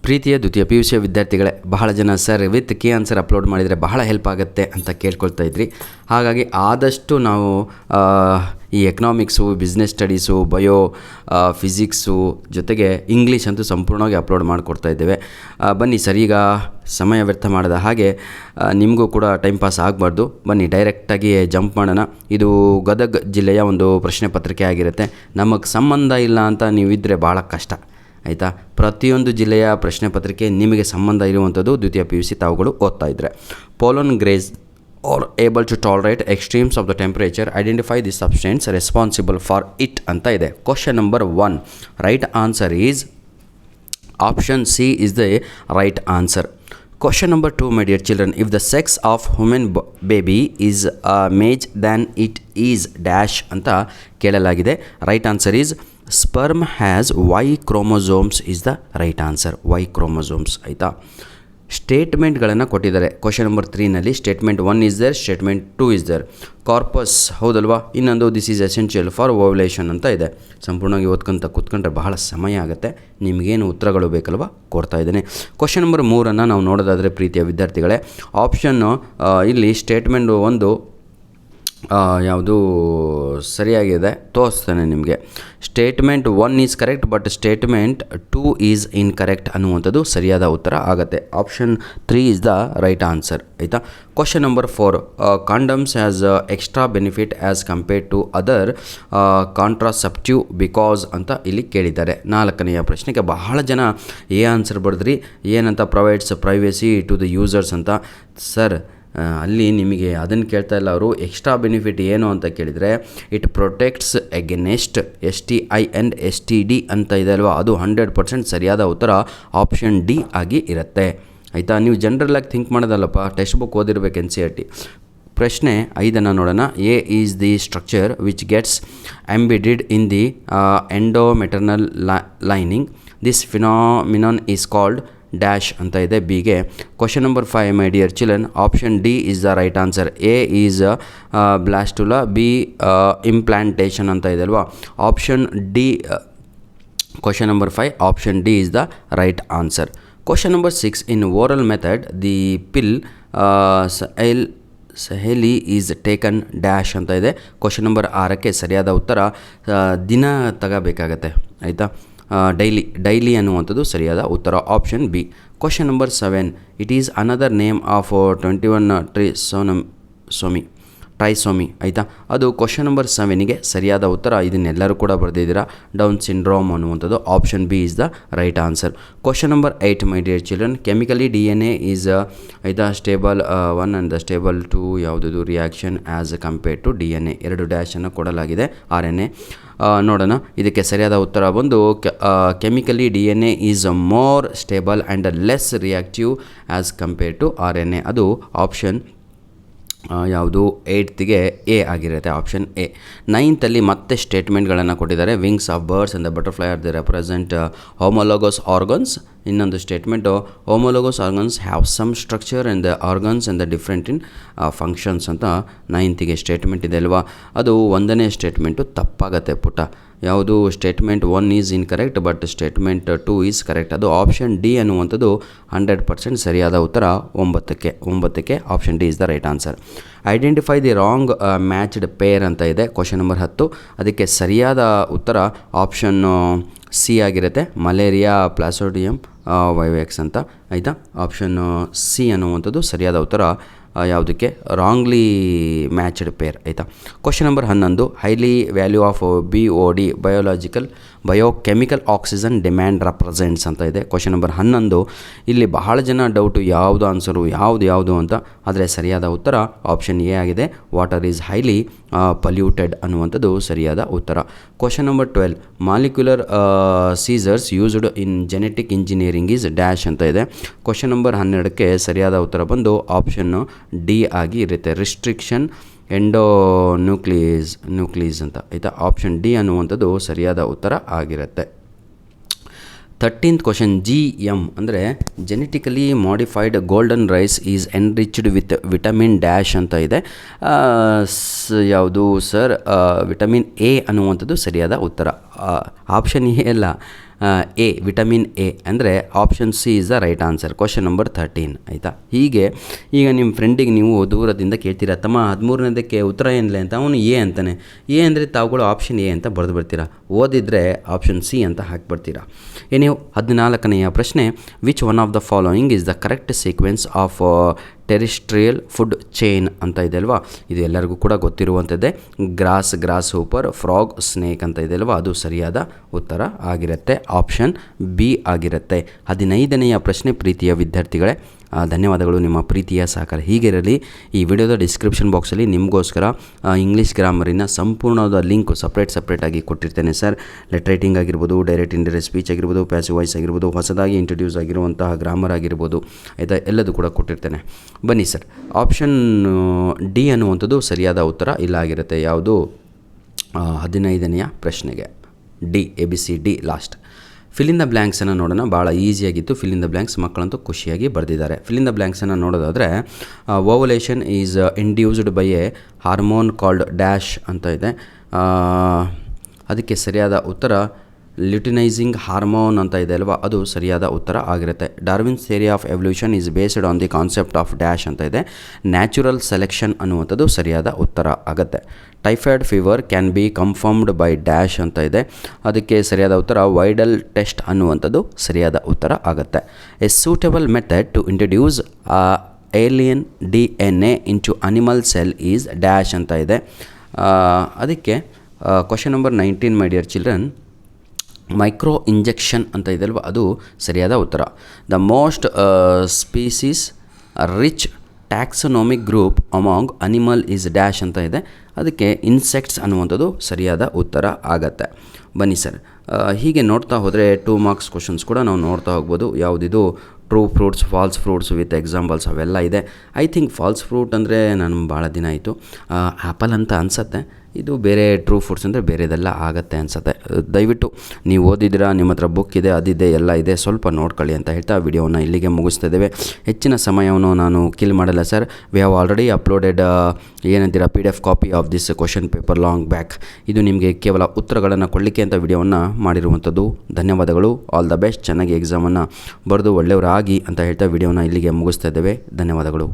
ಪ್ರೀತಿಯ ದ್ವಿತೀಯ PUC ವಿದ್ಯಾರ್ಥಿಗಳೇ, ಬಹಳ ಜನ sir with key answer upload ಮಾಡಿದರೆ ಬಹಳ ಹೆಲ್ಪ್ ಆಗುತ್ತೆ ಅಂತ ಕೇಳ್ಕೊಳ್ತಾ ಇದ್ರಿ. ಹಾಗಾಗಿ ಆದಷ್ಟು ನಾವು ಈ economics, business studies, bio, physics ಜೊತೆಗೆ ಇಂಗ್ಲೀಷ್ ಅಂತೂ ಸಂಪೂರ್ಣವಾಗಿ ಅಪ್ಲೋಡ್ ಮಾಡಿಕೊಡ್ತಾ ಇದ್ದೇವೆ. ಬನ್ನಿ ಸರ್, ಈಗ ಸಮಯ ವ್ಯರ್ಥ ಮಾಡಿದ ಹಾಗೆ ನಿಮಗೂ ಕೂಡ ಟೈಮ್ ಪಾಸ್ ಆಗಬಾರ್ದು. ಬನ್ನಿ ಡೈರೆಕ್ಟಾಗಿ ಜಂಪ್ ಮಾಡೋಣ. ಇದು ಗದಗ ಜಿಲ್ಲೆಯ ಒಂದು ಪ್ರಶ್ನೆ ಪತ್ರಿಕೆ ಆಗಿರುತ್ತೆ. ನಮಗೆ ಸಂಬಂಧ ಇಲ್ಲ ಅಂತ ನೀವಿದ್ದರೆ ಭಾಳ ಕಷ್ಟ ಆಯಿತಾ. ಪ್ರತಿಯೊಂದು ಜಿಲ್ಲೆಯ ಪ್ರಶ್ನೆ ಪತ್ರಿಕೆ ನಿಮಗೆ ಸಂಬಂಧ ಇರುವಂಥದ್ದು ದ್ವಿತೀಯ PUC ತಾವುಗಳು ಓದ್ತಾ ಇದ್ದರೆ. Pollen grains are able to tolerate extremes of the temperature, identify the substance responsible for it ಅಂತ ಇದೆ. Question number 1, right answer is option C is the right answer. Question number 2, my dear children, if the sex of human baby is mage than it is dash ಅಂತ ಕೇಳಲಾಗಿದೆ. Right answer is sperm has Y chromosomes is the right answer. Y chromosomes ಆಯಿತಾ. ಸ್ಟೇಟ್ಮೆಂಟ್ಗಳನ್ನು ಕೊಟ್ಟಿದ್ದಾರೆ. Question number 3ನಲ್ಲಿ statement 1 is there, statement 2 is there. Corpus ಹೌದಲ್ವಾ, ಇನ್ನೊಂದು this is essential for ovulation ಅಂತ ಇದೆ. ಸಂಪೂರ್ಣವಾಗಿ ಓದ್ಕೊಂತ ಕೂತ್ಕೊಂಡ್ರೆ ಬಹಳ ಸಮಯ ಆಗುತ್ತೆ. ನಿಮಗೇನು ಉತ್ತರಗಳು ಬೇಕಲ್ವ ಕೊಡ್ತಾ ಇದ್ದೇನೆ. ಕ್ವಶನ್ ನಂಬರ್ 3ಅನ್ನು ನಾವು ನೋಡೋದಾದರೆ ಪ್ರೀತಿಯ ವಿದ್ಯಾರ್ಥಿಗಳೇ, ಆಪ್ಷನ್ನು ಇಲ್ಲಿ ಸ್ಟೇಟ್ಮೆಂಟ್ 1 ಯಾವುದು ಸರಿಯಾಗಿದೆ ತೋರಿಸ್ತೇನೆ ನಿಮಗೆ. Statement 1 is correct but statement 2 is incorrect ಅನ್ನುವಂಥದ್ದು ಸರಿಯಾದ ಉತ್ತರ ಆಗುತ್ತೆ. Option 3 is the right answer ಆಯಿತಾ. Question number 4, condoms has extra benefit as compared to other contraceptive because ಅಂತ ಇಲ್ಲಿ ಕೇಳಿದ್ದಾರೆ. 4ನೆಯ ಪ್ರಶ್ನೆಗೆ ಬಹಳ ಜನ ಆನ್ಸರ್ ಬರೆದ್ರಿ. ಏನಂತ, provides privacy to the users ಅಂತ. ಸರ್ ಅಲ್ಲಿ ನಿಮಗೆ ಅದನ್ನು ಕೇಳ್ತಾ ಇಲ್ಲ ಅವರು. ಎಕ್ಸ್ಟ್ರಾ ಬೆನಿಫಿಟ್ ಏನು ಅಂತ ಕೇಳಿದರೆ, it protects against STI and STD ಅಂತ ಇದೆ ಅಲ್ವಾ, ಅದು 100% ಸರಿಯಾದ ಉತ್ತರ ಆಪ್ಷನ್ D ಆಗಿ ಇರುತ್ತೆ ಆಯಿತಾ. ನೀವು ಜನರಲ್ಲಾಗಿ ಥಿಂಕ್ ಮಾಡೋದಲ್ಲಪ್ಪ, ಟೆಕ್ಸ್ಟ್ ಬುಕ್ ಓದಿರ್ಬೇಕು NCERT. ಪ್ರಶ್ನೆ 5 ನೋಡೋಣ. A is the structure which gets embedded in the endometrial lining. This phenomenon is called dash ಅಂತ ಇದೆ ಬಿಗೆ. Question number 5, my dear children, option D is the right answer. A is blastula, B implantation ಅಂತ ಇದೆ ಅಲ್ವಾ. Option D, question number 5, option D is the right answer. Question number 6, in oral method the pill Saheli is taken dash ಅಂತ ಇದೆ. Question number 6ಕ್ಕೆ ಸರಿಯಾದ ಉತ್ತರ ದಿನ ತಗೋಬೇಕಾಗತ್ತೆ ಆಯಿತಾ. Daily ಅನ್ನುವಂಥದ್ದು ಸರಿಯಾದ ಉತ್ತರ option B. Question number 7, it is another name of 21 trisomy ಆಯಿತಾ. ಅದು ಕ್ವಶನ್ ನಂಬರ್ 7ಗೆ ಸರಿಯಾದ ಉತ್ತರ. ಇದನ್ನೆಲ್ಲರೂ ಕೂಡ ಬರೆದಿದ್ದೀರಾ. ಡೌನ್ ಸಿಂಡ್ರೋಮ್ ಅನ್ನುವಂಥದ್ದು option B is the right answer. Question number 8, my dear children, chemically DNA is ಆಯಿತಾ ಸ್ಟೇಬಲ್ 1 ಆ್ಯಂಡ್ ದ ಸ್ಟೇಬಲ್ 2 ಯಾವುದದು reaction as compared to DNA. 2 ಡ್ಯಾಶನ್ನು ಕೊಡಲಾಗಿದೆ. RNA ನೋಡೋಣ. ಇದಕ್ಕೆ ಸರಿಯಾದ ಉತ್ತರ ಬಂದು chemically DNA is more stable and less reactive as compared to RNA. ಅದು ಆಪ್ಷನ್ ಯಾವುದು 8ಗೆ A ಆಗಿರುತ್ತೆ, ಆಪ್ಷನ್ A. 9th ಮತ್ತೆ ಸ್ಟೇಟ್ಮೆಂಟ್ಗಳನ್ನು ಕೊಟ್ಟಿದ್ದಾರೆ. Wings of birds and the butterfly are the represent homologous organs. ಇನ್ನೊಂದು statement, homologous organs have some structure and the organs and the different in functions ಅಂತ 9th statement ಇದೆ ಅಲ್ವಾ. ಅದು 1ನೇ statement ತಪ್ಪಾಗತ್ತೆ ಪುಟ್ಟ. ಯಾವುದು, statement 1 is incorrect but statement 2 is correct. ಅದು option D ಅನ್ನುವಂಥದ್ದು 100% ಸರಿಯಾದ ಉತ್ತರ. 9ಕ್ಕೆ option D is the right answer. Identify the wrong matched pair ಅಂತ ಇದೆ. ಕ್ವಶನ್ ನಂಬರ್ 10, ಅದಕ್ಕೆ ಸರಿಯಾದ ಉತ್ತರ ಆಪ್ಷನ್ C ಆಗಿರುತ್ತೆ. ಮಲೇರಿಯಾ ಪ್ಲಾಸೋಡಿಯಂ ವೈವ್ಯಾಕ್ಸ್ ಅಂತ ಆಯಿತಾ. ಆಪ್ಷನ್ C ಅನ್ನುವಂಥದ್ದು ಸರಿಯಾದ ಉತ್ತರ ಯಾವುದಕ್ಕೆ, ರಾಂಗ್ಲಿ ಮ್ಯಾಚ್ಡ್ ಪೇರ್ ಆಯಿತಾ. Question number 11, highly value of BOD biochemical oxygen demand represents ಅಂತ ಇದೆ. ಕ್ವಶನ್ ನಂಬರ್ 11, ಇಲ್ಲಿ ಬಹಳ ಜನ ಡೌಟು ಯಾವುದು ಆನ್ಸರು ಯಾವುದು ಅಂತ. ಆದರೆ ಸರಿಯಾದ ಉತ್ತರ ಆಪ್ಷನ್ A ಆಗಿದೆ. ವಾಟರ್ ಈಸ್ ಹೈಲಿ ಪಲ್ಯೂಟೆಡ್ ಅನ್ನುವಂಥದ್ದು ಸರಿಯಾದ ಉತ್ತರ. Question number 12, molecular Caesar's used in genetic engineering is dash ಅಂತ ಇದೆ. ಕ್ವಶನ್ ನಂಬರ್ 12ಕ್ಕೆ ಸರಿಯಾದ ಉತ್ತರ ಬಂದು ಆಪ್ಷನ್ D ಆಗಿ ಇರುತ್ತೆ. ರಿಸ್ಟ್ರಿಕ್ಷನ್ ನ್ಯೂಕ್ಲಿಯಸ್ ಅಂತ ಆಯಿತಾ. ಆಪ್ಷನ್ D ಅನ್ನುವಂಥದ್ದು ಸರಿಯಾದ ಉತ್ತರ ಆಗಿರುತ್ತೆ. 13th ಕ್ವಶನ್, GM ಅಂದರೆ genetically modified golden rice is enriched with vitamin dash ಅಂತ ಇದೆ. ಯಾವುದು ಸರ್, ವಿಟಮಿನ್ A ಅನ್ನುವಂಥದ್ದು ಸರಿಯಾದ ಉತ್ತರ. ಆಪ್ಷನ್ A ಅಲ್ಲ, ಎ ವಿಟಮಿನ್ ಎ ಅಂದರೆ option C is the right answer. Question number 13 ಆಯಿತಾ. ಹೀಗೆ ಈಗ ನಿಮ್ಮ ಫ್ರೆಂಡಿಗೆ ನೀವು ದೂರದಿಂದ ಕೇಳ್ತೀರಾ, ತಮ್ಮ 13ನೇದಕ್ಕೆ ಉತ್ತರ ಏನಿಲ್ಲ ಅಂತ. ಅವನು ಎ ಅಂತಾನೆ. ಎ ಅಂದರೆ ತಾವುಗಳು ಆಪ್ಷನ್ ಎ ಅಂತ ಬರೆದು ಬರ್ತೀರಾ. ಓದಿದರೆ ಆಪ್ಷನ್ ಸಿ ಅಂತ ಹಾಕಿಬಿಡ್ತೀರಾ. ನೀವು 14ನೆಯ ಪ್ರಶ್ನೆ, which one of the following is the correct sequence of terrestrial food chain ಅಂತ ಇದೆ ಅಲ್ವಾ. ಇದು ಎಲ್ಲರಿಗೂ ಕೂಡ ಗೊತ್ತಿರುವಂಥದ್ದೇ. ಗ್ರಾಸ್ ಹೂಪರ್, ಫ್ರಾಗ್, ಸ್ನೇಕ್ ಅಂತ ಇದೆ ಅಲ್ವಾ. ಅದು ಸರಿಯಾದ ಉತ್ತರ ಆಗಿರುತ್ತೆ. ಆಪ್ಷನ್ ಬಿ ಆಗಿರುತ್ತೆ. 15ನೆಯ ಪ್ರಶ್ನೆ, ಪ್ರೀತಿಯ ವಿದ್ಯಾರ್ಥಿಗಳೇ, ಧನ್ಯವಾದಗಳು. ನಿಮ್ಮ ಪ್ರೀತಿಯ ಸಹಕಾರ ಹೀಗಿರಲಿ. ಈ ವಿಡಿಯೋದ ಡಿಸ್ಕ್ರಿಪ್ಷನ್ ಬಾಕ್ಸಲ್ಲಿ ನಿಮಗೋಸ್ಕರ ಇಂಗ್ಲೀಷ್ ಗ್ರಾಮರಿನ ಸಂಪೂರ್ಣವಾದ ಲಿಂಕ್ ಸಪ್ರೇಟಾಗಿ ಕೊಟ್ಟಿರ್ತೇನೆ ಸರ್. ಲೆಟರ್ ರೈಟಿಂಗ್ ಆಗಿರ್ಬೋದು, ಡೈರೆಕ್ಟ್ ಇಂಡೈರೆಕ್ಟ್ ಸ್ಪೀಚ್ ಆಗಿರ್ಬೋದು, ಪ್ಯಾಸಿವ್ ವಾಯ್ಸ್ ಆಗಿರ್ಬೋದು, ಹೊಸದಾಗಿ ಇಂಟ್ರೊಡ್ಯೂಸ್ ಆಗಿರುವಂತಹ ಗ್ರಾಮರ್ ಆಗಿರ್ಬೋದು, ಆಯಿತಾ, ಎಲ್ಲದೂ ಕೂಡ ಕೊಟ್ಟಿರ್ತೇನೆ. ಬನ್ನಿ ಸರ್, ಆಪ್ಷನ್ ಡಿ ಅನ್ನುವಂಥದ್ದು ಸರಿಯಾದ ಉತ್ತರ ಇಲ್ಲ ಆಗಿರುತ್ತೆ. ಯಾವುದು? 15ನೆಯ ಪ್ರಶ್ನೆಗೆ D, ABCD last. Fill in the ಬ್ಲ್ಯಾಂಕ್ಸನ್ನು ನೋಡೋಣ. ಭಾಳ ಈಸಿಯಾಗಿತ್ತು. ಫಿಲ್ ಇನ್ ದ ಬ್ಲ್ಯಾಂಕ್ಸ್ ಮಕ್ಕಳಂತೂ ಖುಷಿಯಾಗಿ ಬರೆದಿದ್ದಾರೆ. ಫಿಲ್ ಇನ್ ದ ಬ್ಲ್ಯಾಂಕ್ಸನ್ನು ನೋಡೋದಾದರೆ, ovulation is induced by a hormone called dash ಅಂತ ಇದೆ. ಅದಕ್ಕೆ ಸರಿಯಾದ ಉತ್ತರ ಲ್ಯೂಟಿನೈಸಿಂಗ್ ಹಾರ್ಮೋನ್ ಅಂತ ಇದೆ ಅಲ್ವಾ, ಅದು ಸರಿಯಾದ ಉತ್ತರ ಆಗಿರುತ್ತೆ. Darwin's theory of evolution is based on the concept of dash ಅಂತ ಇದೆ. ನ್ಯಾಚುರಲ್ ಸೆಲೆಕ್ಷನ್ ಅನ್ನುವಂಥದ್ದು ಸರಿಯಾದ ಉತ್ತರ ಆಗುತ್ತೆ. Typhoid fever can be confirmed by dash ಅಂತ ಇದೆ. ಅದಕ್ಕೆ ಸರಿಯಾದ ಉತ್ತರ ವೈಡಲ್ ಟೆಸ್ಟ್ ಅನ್ನುವಂಥದ್ದು ಸರಿಯಾದ ಉತ್ತರ ಆಗುತ್ತೆ. A suitable method to introduce alien DNA into animal cell is dash ಅಂತ ಇದೆ. ಅದಕ್ಕೆ question number 19 my dear children, micro injection ಅಂತ ಇದೆ ಅಲ್ವಾ, ಅದು ಸರಿಯಾದ ಉತ್ತರ. The most species rich taxonomic group among animal is dash ಅಂತ ಇದೆ. ಅದಕ್ಕೆ ಇನ್ಸೆಕ್ಟ್ಸ್ ಅನ್ನುವಂಥದ್ದು ಸರಿಯಾದ ಉತ್ತರ ಆಗತ್ತೆ. ಬನ್ನಿ ಸರ್, ಹೀಗೆ ನೋಡ್ತಾ ಹೋದರೆ 2 ಮಾರ್ಕ್ಸ್ ಕ್ವಶನ್ಸ್ ಕೂಡ ನಾವು ನೋಡ್ತಾ ಹೋಗ್ಬೋದು. ಯಾವುದಿದು true fruits, false fruits with examples ಅವೆಲ್ಲ ಇದೆ. ಐ ಥಿಂಕ್ ಫಾಲ್ಸ್ ಫ್ರೂಟ್ ಅಂದರೆ ನಾನು ಭಾಳ ದಿನ ಆಯಿತು, ಆ್ಯಪಲ್ ಅಂತ ಅನಿಸತ್ತೆ. ಇದು ಬೇರೆ ಟ್ರೂ ಫ್ರೂಟ್ಸ್ ಅಂದರೆ ಬೇರೆದೆಲ್ಲ ಆಗತ್ತೆ ಅನಿಸುತ್ತೆ. ದಯವಿಟ್ಟು ನೀವು ಓದಿದ್ದೀರಾ, ನಿಮ್ಮ ಹತ್ರ ಬುಕ್ ಇದೆ, ಅದಿದೆ, ಎಲ್ಲ ಇದೆ, ಸ್ವಲ್ಪ ನೋಡ್ಕೊಳ್ಳಿ ಅಂತ ಹೇಳ್ತಾ ವಿಡಿಯೋನ ಇಲ್ಲಿಗೆ ಮುಗಿಸ್ತಾ ಇದ್ದೇವೆ. ಹೆಚ್ಚಿನ ಸಮಯವನ್ನು ನಾನು ಕಿಲ್ ಮಾಡಲ್ಲ sir. We have already uploaded ಏನಂತೀರಾ PDF copy of this question paper long back. ಇದು ನಿಮಗೆ ಕೇವಲ ಉತ್ತರಗಳನ್ನು ಕೊಡಲಿಕ್ಕೆ ಅಂತ ವಿಡಿಯೋವನ್ನು ಮಾಡಿರುವಂಥದ್ದು. ಧನ್ಯವಾದಗಳು. All the best. ಚೆನ್ನಾಗಿ ಎಕ್ಸಾಮನ್ನು ಬರೆದು ಒಳ್ಳೆಯವರಾಗಿ ಅಂತ ಹೇಳ್ತಾ ವಿಡಿಯೋನ ಇಲ್ಲಿಗೆ ಮುಗಿಸ್ತಾ ಇದ್ದೇವೆ. ಧನ್ಯವಾದಗಳು.